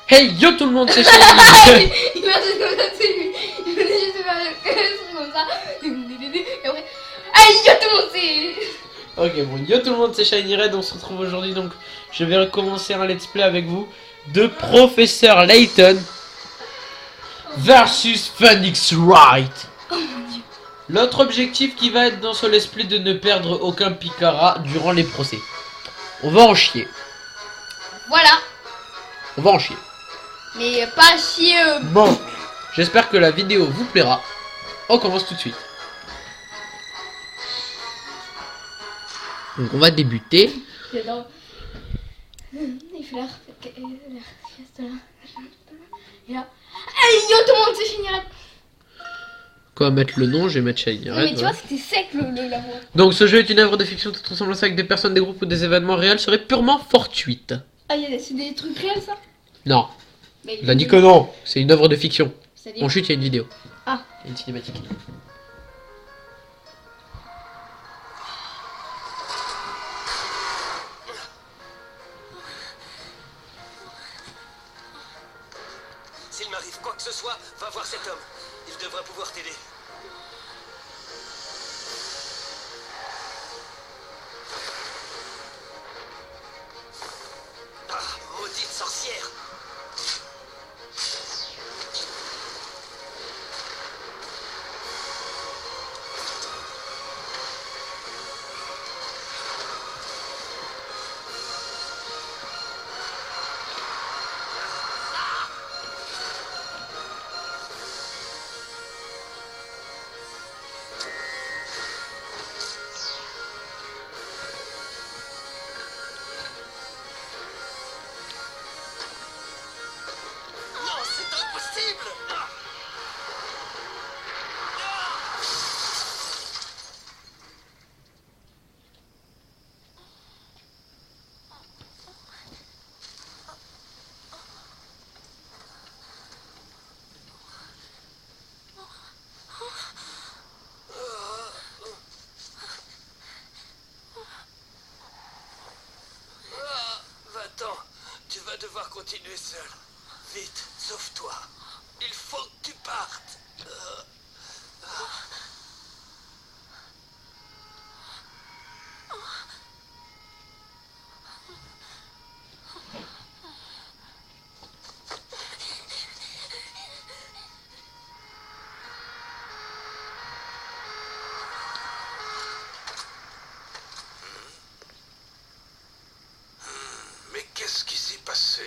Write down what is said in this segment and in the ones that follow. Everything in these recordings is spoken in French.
Hey yo tout le monde, c'est Il Shiny. m'a juste comme ça, c'est lui. Il venait juste de faire le truc comme ça. Et après, hey yo tout le monde, c'est. Ok bon, yo tout le monde, c'est Shiny Red. On se retrouve aujourd'hui, donc je vais recommencer un let's play avec vous de Professeur Layton versus Phoenix Wright. Oh mon dieu. L'autre objectif qui va être dans ce let's play de ne perdre aucun Picara durant les procès. On va en chier. Voilà. On va en chier. Mais pas chier. Bon, j'espère que la vidéo vous plaira. On commence tout de suite. Donc on va débuter. J'adore. Il fait l'air. Fiesta là. Et là. Hey yo tout le monde, c'est Shiny Red. Quoi, mettre le nom, je vais mettre Shiny Non, Red. mais tu vois, c'était sec la voix. Donc ce jeu est une œuvre de fiction. Toute ressemblance avec des personnes, des groupes ou des événements réels serait purement fortuite. Ah, c'est des trucs réels ça. Non, Mais il a dit que non. C'est une œuvre de fiction. C'est-à-dire. On chute, il y a une vidéo. Ah. Il y a une cinématique. S'il m'arrive quoi que ce soit, va voir cet homme. Il devrait pouvoir t'aider. Ah, maudite sorcière! Non, c'est impossible! Va-t'en, tu vas devoir continuer seul. Vite, sauve-toi. Il faut que tu partes. Mais qu'est-ce qui s'est passé?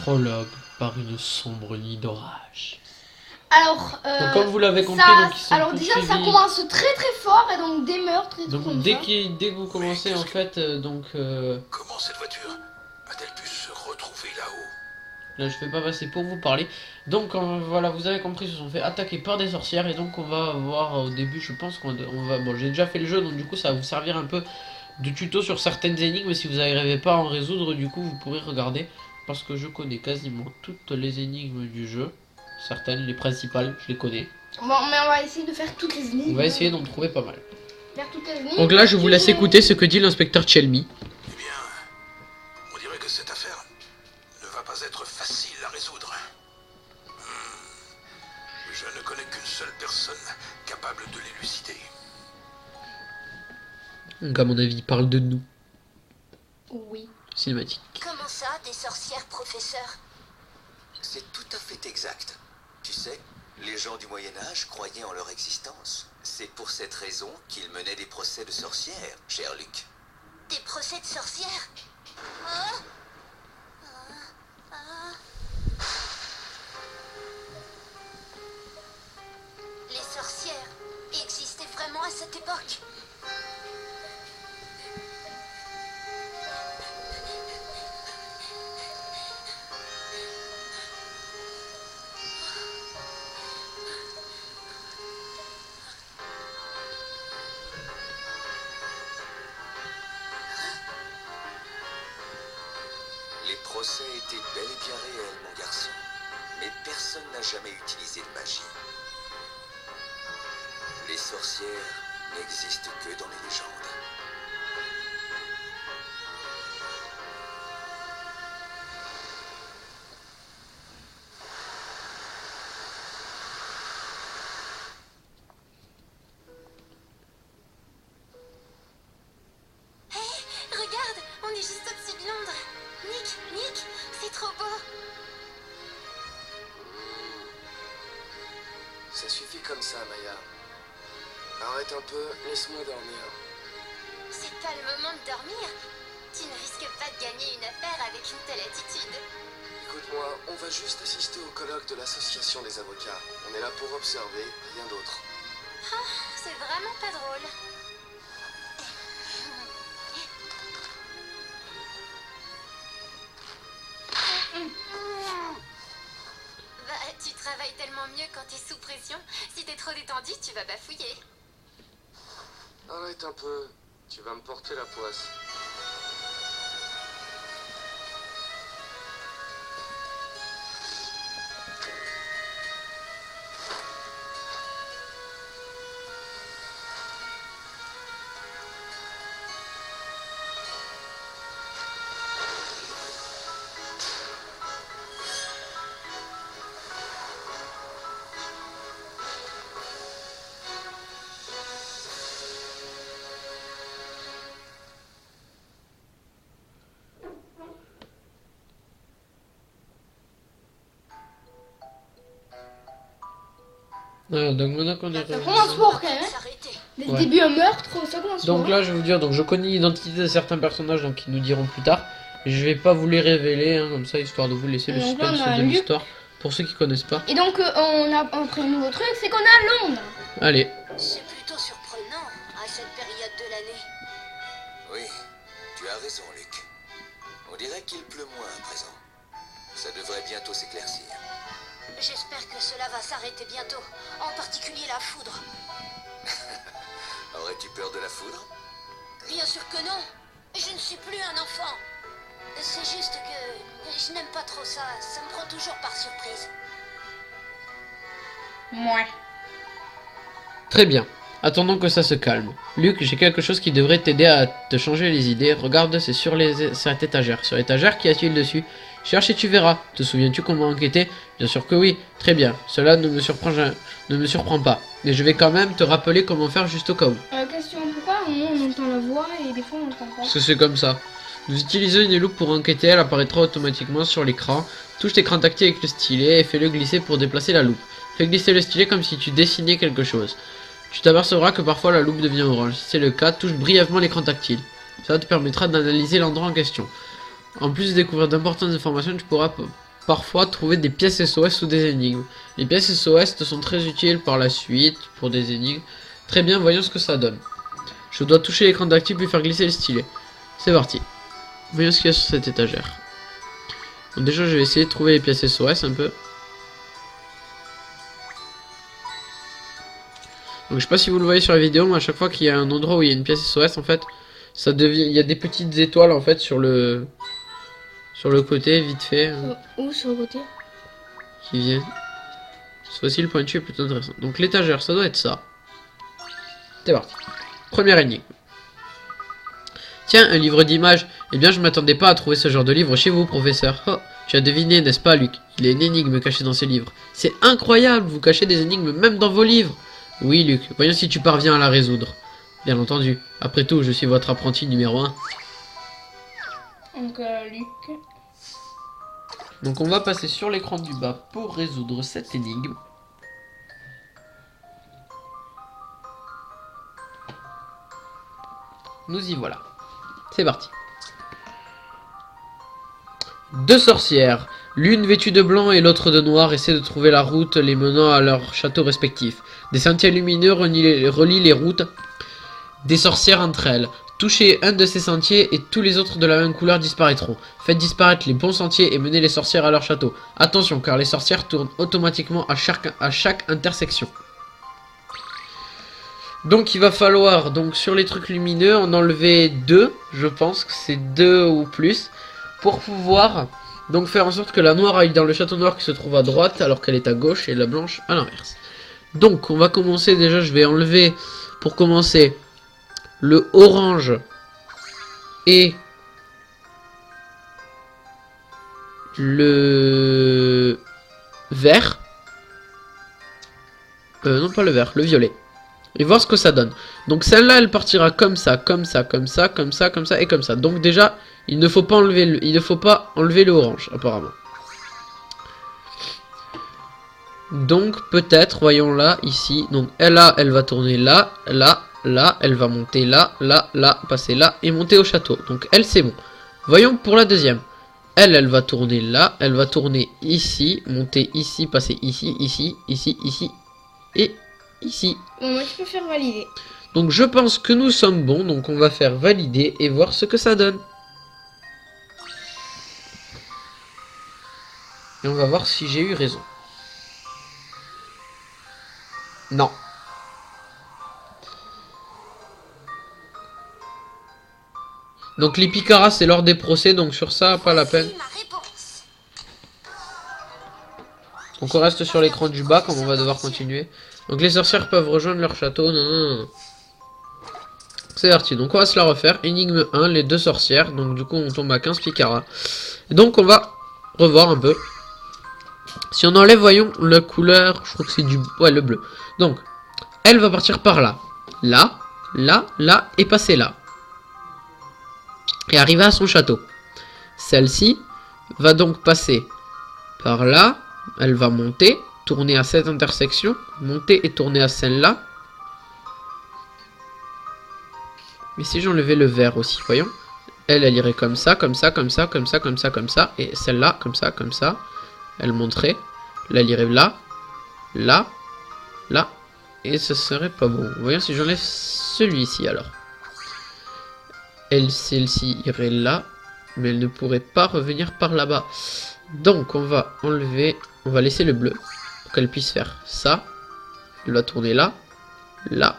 Prologue par une sombre nuit d'orage. Alors, Donc comme vous l'avez compris, ça, donc ils sont alors déjà ça poursuivis. commence très très fort et donc des meurtres et tout Donc comme dès ça. que vous commencez en fait, Comment cette voiture a-t-elle pu se retrouver là-haut? là je vais pas passer pour vous parler. Donc voilà, vous avez compris, ils se sont fait attaquer par des sorcières et donc on va voir au début, je pense qu'on va, bon j'ai déjà fait le jeu donc du coup ça va vous servir un peu de tuto sur certaines énigmes. Si vous n'arrivez pas à en résoudre, du coup vous pourrez regarder parce que je connais quasiment toutes les énigmes du jeu. Certaines, les principales, je les connais. Bon, mais on va essayer de faire toutes les énigmes. On va essayer d'en trouver pas mal. Faire toutes les énigmes. Donc là je vous laisse écouter ce que dit l'inspecteur Chelmy. Eh bien, on dirait que cette affaire ne va pas être facile à résoudre. Je ne connais qu'une seule personne capable de l'élucider. Donc à mon avis il parle de nous. Oui. Cinématique. Comment ça, des sorcières, professeur? C'est tout à fait exact. Tu sais, les gens du Moyen-Âge croyaient en leur existence. C'est pour cette raison qu'ils menaient des procès de sorcières, cher Luc. Des procès de sorcières? Hein? Les sorcières existaient vraiment à cette époque? procès était bel et bien réel, mon garçon. Mais personne n'a jamais utilisé de magie. Les sorcières n'existent que dans les légendes. Regarde, on est juste au-dessus de Londres. Nick, c'est trop beau. Ça suffit comme ça, Maya. Arrête un peu, laisse-moi dormir. C'est pas le moment de dormir. Tu ne risques pas de gagner une affaire avec une telle attitude. Écoute-moi, on va juste assister au colloque de l'association des avocats. On est là pour observer, rien d'autre. Ah, c'est vraiment pas drôle. Bah, tu travailles tellement mieux quand t'es sous pression. Si t'es trop détendu, tu vas bafouiller. Arrête un peu, tu vas me porter la poisse. Donc maintenant qu'on est Ça revenu- commence fort quand même. Hein. S'arrêter. Dès le Ouais. début, un meurtre, ça commence Donc fort. là, je vais vous dire, donc je connais l'identité de certains personnages, donc ils nous diront plus tard. Et je vais pas vous les révéler, hein, comme ça, histoire de vous laisser le Donc là, on suspense a de Luc. l'histoire. Pour ceux qui connaissent pas. Et donc, on a appris un nouveau truc, c'est qu'on est à Londres. Allez, C'est plutôt surprenant à cette période de l'année. Oui, tu as raison, Luc. On dirait qu'il pleut moins à présent. Ça devrait bientôt s'éclaircir. J'espère que cela va s'arrêter bientôt, en particulier la foudre. Aurais-tu peur de la foudre? Bien sûr que non. Je ne suis plus un enfant. C'est juste que je n'aime pas trop ça. Ça me prend toujours par surprise. Ouais. très bien. Attendons que ça se calme. Luc, j'ai quelque chose qui devrait t'aider à te changer les idées. Regarde, c'est sur cette étagère. Sur l'étagère, qu'y a-t-il dessus? Cherche et tu verras. Te souviens-tu comment enquêter? Bien sûr que oui. Très bien. Cela ne me surprend pas. Mais je vais quand même te rappeler comment faire juste au cas où. Question, pourquoi à un moment on entend la voix et des fois on n'entend pas? Parce que c'est comme ça. Nous utilisons une loupe pour enquêter, elle apparaîtra automatiquement sur l'écran. Touche l'écran tactile avec le stylet et fais-le glisser pour déplacer la loupe. Fais glisser le stylet comme si tu dessinais quelque chose. Tu t'apercevras que parfois la loupe devient orange. Si c'est le cas, touche brièvement l'écran tactile. Ça te permettra d'analyser l'endroit en question. En plus de découvrir d'importantes informations, tu pourras parfois trouver des pièces SOS ou des énigmes. Les pièces SOS te sont très utiles par la suite pour des énigmes. Très bien, voyons ce que ça donne. Je dois toucher l'écran tactile puis faire glisser le stylet. C'est parti. Voyons ce qu'il y a sur cette étagère. Donc déjà, je vais essayer de trouver les pièces SOS un peu. Donc je sais pas si vous le voyez sur la vidéo, mais à chaque fois qu'il y a un endroit où il y a une pièce SOS, en fait, ça devient, il y a des petites étoiles en fait sur le côté, vite fait, Où sur le côté? qui viennent. Ce fois-ci, le pointu est plutôt intéressant. Donc l'étagère, ça doit être ça. C'est parti. Première énigme. Tiens, un livre d'images. Eh bien, je m'attendais pas à trouver ce genre de livre chez vous, professeur. Oh, tu as deviné, n'est-ce pas, Luc? Il y a une énigme cachée dans ces livres. C'est incroyable, vous cachez des énigmes même dans vos livres. Oui, Luc, voyons si tu parviens à la résoudre. Bien entendu. Après tout, je suis votre apprenti numéro 1. Donc, Luc. Donc on va passer sur l'écran du bas pour résoudre cette énigme. Nous y voilà. C'est parti. Deux sorcières, l'une vêtue de blanc et l'autre de noir, essaient de trouver la route les menant à leurs châteaux respectifs. Des sentiers lumineux relient les routes des sorcières entre elles. Touchez un de ces sentiers et tous les autres de la même couleur disparaîtront. Faites disparaître les bons sentiers et menez les sorcières à leur château. Attention, car les sorcières tournent automatiquement à chaque intersection. Donc il va falloir, donc sur les trucs lumineux, en enlever deux, je pense que c'est deux ou plus, pour pouvoir Donc faire en sorte que la noire aille dans le château noir qui se trouve à droite alors qu'elle est à gauche et la blanche à l'inverse. Donc on va commencer déjà, je vais enlever pour commencer le orange et le vert. Non pas le vert, le violet. Et voir ce que ça donne. Donc celle-là elle partira comme ça, comme ça, comme ça, comme ça, comme ça et comme ça. Donc déjà il ne faut pas enlever le orange apparemment. Donc peut-être, voyons là, ici. Donc elle va tourner là, là, là, elle va monter là, là, là, passer là et monter au château. Donc elle c'est bon. Voyons pour la deuxième. Elle va tourner là, elle va tourner ici, monter ici, passer ici, ici, ici, ici et ici. Bon, moi tu peux faire valider. Donc je pense que nous sommes bons, donc on va faire valider et voir ce que ça donne. Et on va voir si j'ai eu raison. Non. Donc les picaras c'est lors des procès, donc sur ça pas la peine. Voici ma réponse. Donc on reste sur l'écran du bas comme on va devoir continuer. Donc les sorcières peuvent rejoindre leur château. Non, non, non. C'est parti, donc on va se la refaire. Énigme 1, les deux sorcières. Donc du coup on tombe à 15 picaras. Et donc on va revoir un peu. Si on enlève, voyons, la couleur, je crois que c'est du... Ouais, le bleu. Donc, elle va partir par là. Là, là, là, et passer là. Et arriver à son château. Celle-ci va donc passer par là. Elle va monter, tourner à cette intersection. Monter et tourner à celle-là. Mais si j'enlevais le vert aussi, voyons. Elle irait comme ça, comme ça, comme ça, comme ça, comme ça, comme ça. Et celle-là, comme ça, comme ça. Elle monterait. Là, elle irait là. Là. Là. Et ce serait pas bon. Voyons si j'enlève celui-ci alors. Celle-ci irait là. Mais elle ne pourrait pas revenir par là-bas. Donc on va enlever. On va laisser le bleu. Pour qu'elle puisse faire ça. Elle va tourner là. Là.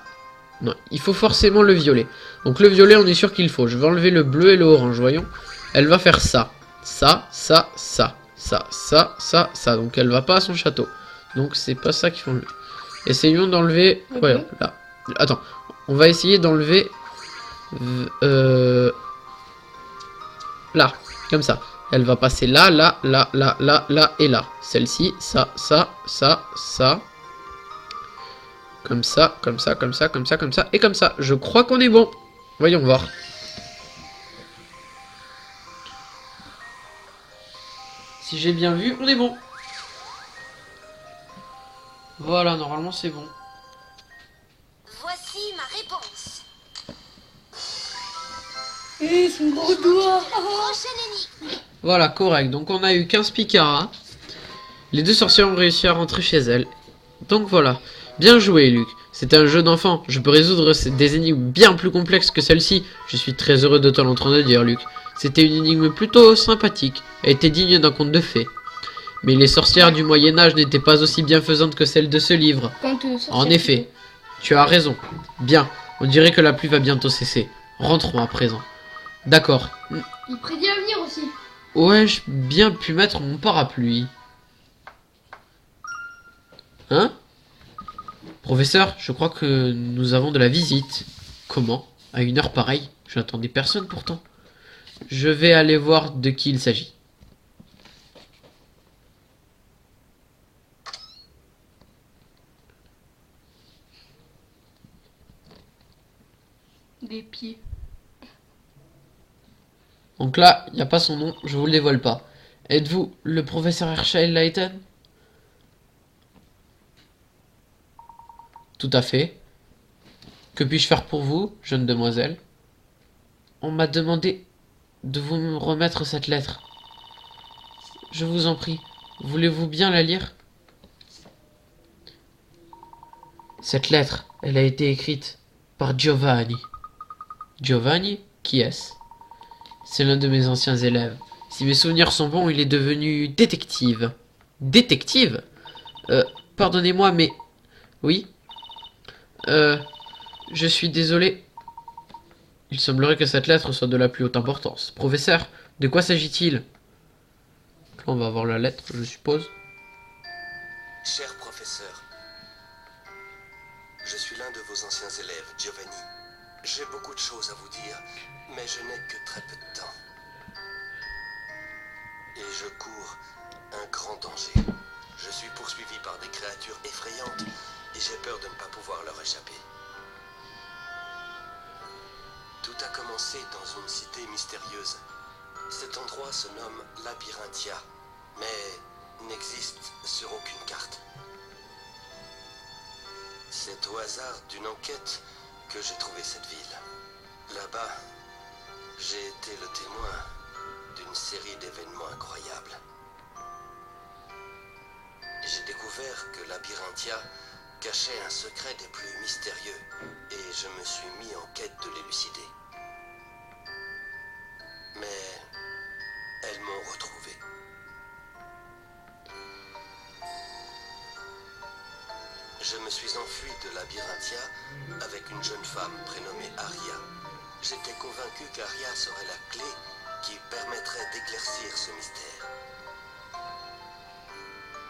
Non, il faut forcément le violet. Donc le violet, on est sûr qu'il faut. Je vais enlever le bleu et le orange, voyons. Elle va faire ça. Ça, ça, ça. Ça, ça, ça, ça. Donc elle va pas à son château. Donc c'est pas ça qu'il faut enlever. Essayons d'enlever... Okay. Ouais, là. Attends. On va essayer d'enlever... Là. Comme ça. Elle va passer là, là, là, là, là, là et là. Celle-ci, ça, ça, ça, ça. Comme ça, comme ça, comme ça, comme ça, comme ça. Et comme ça. Je crois qu'on est bon. Voyons voir. Si j'ai bien vu, on est bon. Voilà, normalement c'est bon. Voici ma réponse. Et son gros doigt. Prochaine énigme. Voilà, correct. Donc on a eu 15 picaras. Les deux sorcières ont réussi à rentrer chez elles. Donc voilà. Bien joué, Luc. C'est un jeu d'enfant. Je peux résoudre des énigmes bien plus complexes que celle-ci. Je suis très heureux de te l'entendre dire, Luc. C'était une énigme plutôt sympathique. Elle était digne d'un conte de fées. Mais les sorcières du Moyen-Âge n'étaient pas aussi bienfaisantes que celles de ce livre. En effet, tu as raison. Bien, on dirait que la pluie va bientôt cesser. Rentrons à présent. D'accord. Il prédit l'avenir aussi. Ouais, j'ai bien pu mettre mon parapluie. Hein? Professeur, je crois que nous avons de la visite. Comment? À une heure pareille? Je n'attendais personne pourtant. Je vais aller voir de qui il s'agit. Des pieds. Donc là, il n'y a pas son nom, je vous le dévoile pas. Êtes-vous le professeur Hershey Layton? Tout à fait. Que puis-je faire pour vous, jeune demoiselle? On m'a demandé de vous me remettre cette lettre. Je vous en prie, voulez-vous bien la lire? Cette lettre, elle a été écrite par Giovanni. Giovanni, qui est-ce? C'est l'un de mes anciens élèves. Si mes souvenirs sont bons, il est devenu détective. Détective? Pardonnez-moi, mais... Oui? Je suis désolé. Il semblerait que cette lettre soit de la plus haute importance. Professeur, de quoi s'agit-il? là, on va avoir la lettre, je suppose. Cher professeur, je suis l'un de vos anciens élèves, Giovanni. J'ai beaucoup de choses à vous dire, mais je n'ai que très peu de temps. Et je cours un grand danger. Je suis poursuivi par des créatures effrayantes et j'ai peur de ne pas pouvoir leur échapper. Tout a commencé dans une cité mystérieuse. Cet endroit se nomme Labyrinthiya, mais n'existe sur aucune carte. C'est au hasard d'une enquête que j'ai trouvé cette ville. Là-bas, j'ai été le témoin d'une série d'événements incroyables. J'ai découvert que Labyrinthiya cachait un secret des plus mystérieux et je me suis mis en quête de l'élucider. Mais elles m'ont retrouvé. Je me suis enfui de Labyrinthiya avec une jeune femme prénommée Aria. J'étais convaincu qu'Aria serait la clé qui permettrait d'éclaircir ce mystère.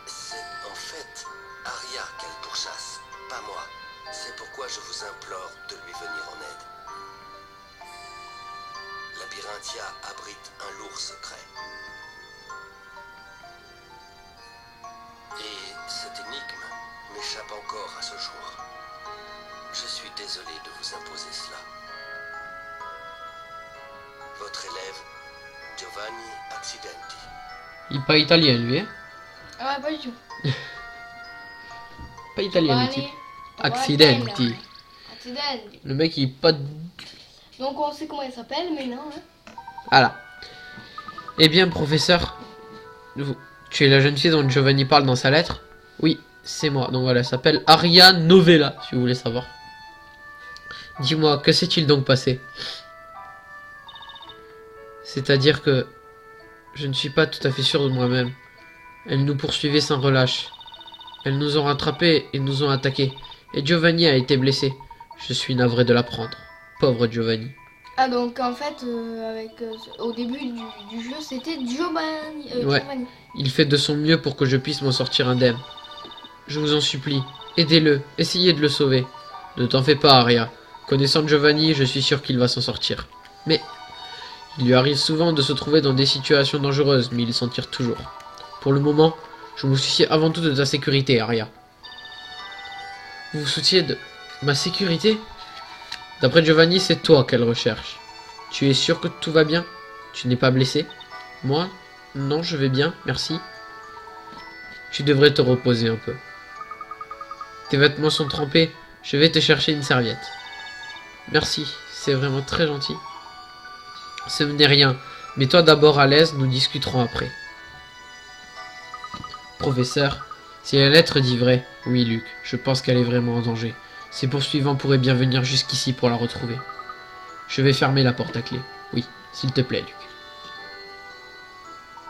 C'est en fait Aria qu'elle pourchasse, pas moi. C'est pourquoi je vous implore de lui venir en aide. Labyrinthiya abrite un lourd secret. Et cette énigme m'échappe encore à ce jour. Je suis désolé de vous imposer cela. Votre élève, Giovanni Accidenti. Il est pas italien, lui, hein? Ah ouais, pas du tout. Pas italien, le Allez, type. on va Accidenti. appeler, Accidenti. Le mec, il est pas... Donc on sait comment il s'appelle, mais non. Hein. Voilà. Eh bien, professeur, tu es la jeune fille dont Giovanni parle dans sa lettre? Oui, c'est moi. Donc voilà, elle s'appelle Aria Novella, si vous voulez savoir. Dis-moi, que s'est-il donc passé? C'est-à-dire que je ne suis pas tout à fait sûr de moi-même. Elles nous poursuivaient sans relâche. Elles nous ont rattrapés et nous ont attaqués. Et Giovanni a été blessé. Je suis navré de l'apprendre. Pauvre Giovanni. Ah donc en fait, au début du jeu, c'était Giovanni. Ouais. Giovanni. Il fait de son mieux pour que je puisse m'en sortir indemne. Je vous en supplie, aidez-le, essayez de le sauver. Ne t'en fais pas, Aria. Connaissant Giovanni, je suis sûr qu'il va s'en sortir. Mais il lui arrive souvent de se trouver dans des situations dangereuses, mais il s'en tire toujours. Pour le moment, je me soucie avant tout de ta sécurité, Aria. Vous vous souciez de ma sécurité? D'après Giovanni, c'est toi qu'elle recherche. Tu es sûr que tout va bien? Tu n'es pas blessé? Moi? Non, je vais bien, merci. Tu devrais te reposer un peu. Tes vêtements sont trempés, je vais te chercher une serviette. Merci, c'est vraiment très gentil. Ce n'est rien, mets-toi d'abord à l'aise, nous discuterons après. Professeur, si la lettre dit vrai, oui Luc, je pense qu'elle est vraiment en danger. Ses poursuivants pourraient bien venir jusqu'ici pour la retrouver. Je vais fermer la porte à clé. Oui, s'il te plaît Luc.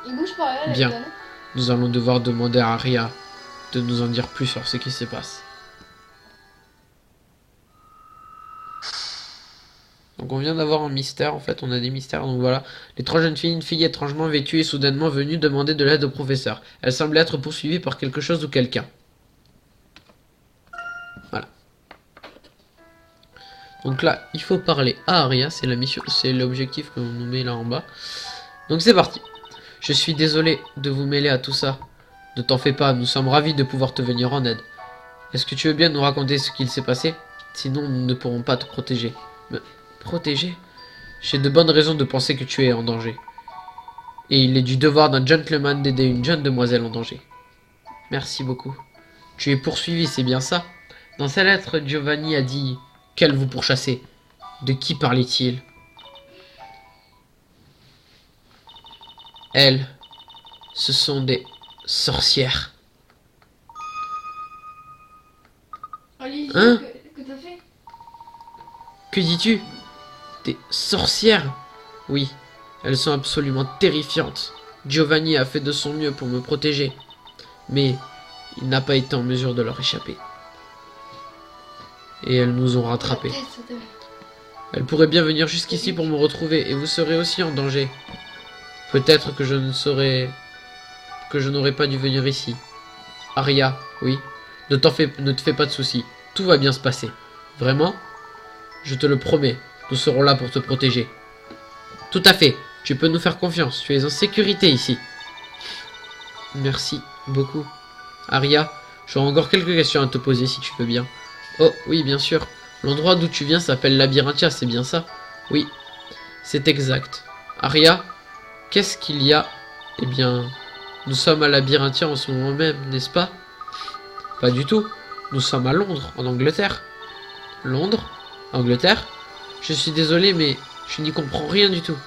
Il bouge pas là, Bien. la gueule. Nous allons devoir demander à Aria de nous en dire plus sur ce qui se passe. Donc on vient d'avoir un mystère, en fait on a des mystères, donc voilà. Les trois jeunes filles, une fille étrangement vêtue et soudainement venue demander de l'aide au professeur. Elle semble être poursuivie par quelque chose ou quelqu'un. Voilà. Donc là, il faut parler à Aria, c'est la mission, c'est l'objectif qu'on nous met là en bas. Donc c'est parti. Je suis désolé de vous mêler à tout ça. Ne t'en fais pas, nous sommes ravis de pouvoir te venir en aide. Est-ce que tu veux bien nous raconter ce qu'il s'est passé? Sinon, nous ne pourrons pas te protéger. Me protéger? J'ai de bonnes raisons de penser que tu es en danger. Et il est du devoir d'un gentleman d'aider une jeune demoiselle en danger. Merci beaucoup. Tu es poursuivi, c'est bien ça? Dans sa lettre, Giovanni a dit qu'elle vous pourchassait. De qui parlait-il? Elles, ce sont des sorcières. Allez, Hein? que t'as fait? Que dis-tu? Des sorcières? Oui, elles sont absolument terrifiantes. Giovanni a fait de son mieux pour me protéger, mais il n'a pas été en mesure de leur échapper. Et elles nous ont rattrapés. La tête, ça t'a- Elles pourraient bien venir jusqu'ici pour me retrouver, et vous serez aussi en danger. Peut-être que je ne serai que je n'aurais pas dû venir ici. Aria, oui. Ne te fais pas de soucis. Tout va bien se passer. Vraiment? Je te le promets. Nous serons là pour te protéger. Tout à fait. Tu peux nous faire confiance. Tu es en sécurité ici. Merci beaucoup. Aria, j'aurai encore quelques questions à te poser si tu veux bien. Oh, oui, bien sûr. L'endroit d'où tu viens s'appelle Labyrinthia, c'est bien ça? Oui, c'est exact. Aria, qu'est-ce qu'il y a? Eh bien, nous sommes à Labyrinthia en ce moment même, n'est-ce pas? Pas du tout. Nous sommes à Londres, en Angleterre. Londres? Angleterre? Je suis désolé, mais je n'y comprends rien du tout.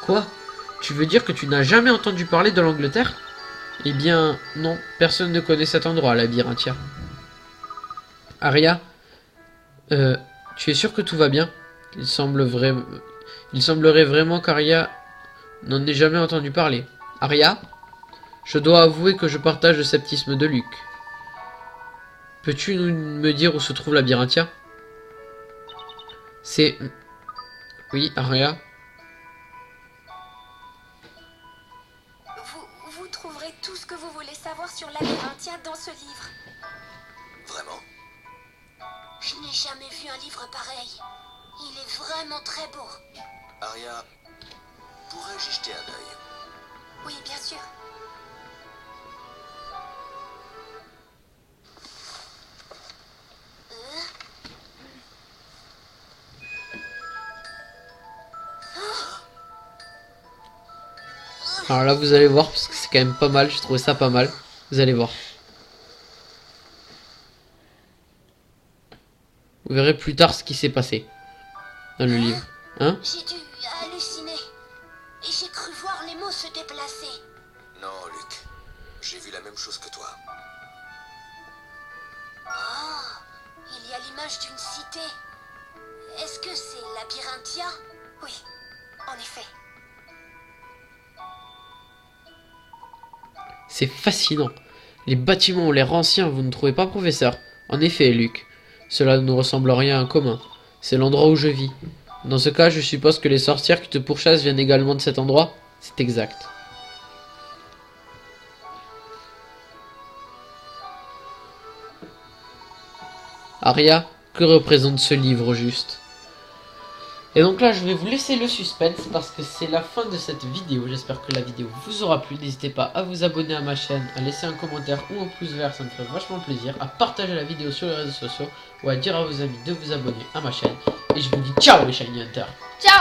Quoi? Tu veux dire que tu n'as jamais entendu parler de l'Angleterre? Eh bien, non, personne ne connaît cet endroit, Labyrinthia. Aria, tu es sûr que tout va bien? Il semblerait vraiment qu'Aria n'en ait jamais entendu parler. Aria, je dois avouer que je partage le sceptisme de Luc. Peux-tu me dire où se trouve Labyrinthia? C'est... Oui, Aria. Vous trouverez tout ce que vous voulez savoir sur Labyrinthia dans ce livre. Vraiment? Je n'ai jamais vu un livre pareil. Il est vraiment très beau. Aria, pourrais-je y jeter un œil? Oui, bien sûr. Alors là, vous allez voir, parce que c'est quand même pas mal. J'ai trouvé ça pas mal. Vous allez voir. Vous verrez plus tard ce qui s'est passé dans le livre. Hein? J'ai dû halluciner. Et j'ai cru voir les mots se déplacer. Non, Luc. J'ai vu la même chose que toi. Oh, il y a l'image d'une cité. Est-ce que c'est Labyrinthia? Oui, en effet. C'est fascinant. Les bâtiments ont l'air anciens, vous ne trouvez pas, professeur? En effet, Luc. Cela ne ressemble à rien en commun. C'est l'endroit où je vis. Dans ce cas, je suppose que les sorcières qui te pourchassent viennent également de cet endroit? C'est exact. Aria, que représente ce livre au juste? Et donc là, je vais vous laisser le suspense parce que c'est la fin de cette vidéo. J'espère que la vidéo vous aura plu. N'hésitez pas à vous abonner à ma chaîne, à laisser un commentaire ou un pouce vert, ça me ferait vachement plaisir. À partager la vidéo sur les réseaux sociaux ou à dire à vos amis de vous abonner à ma chaîne. Et je vous dis ciao les Shiny Hunters. Ciao!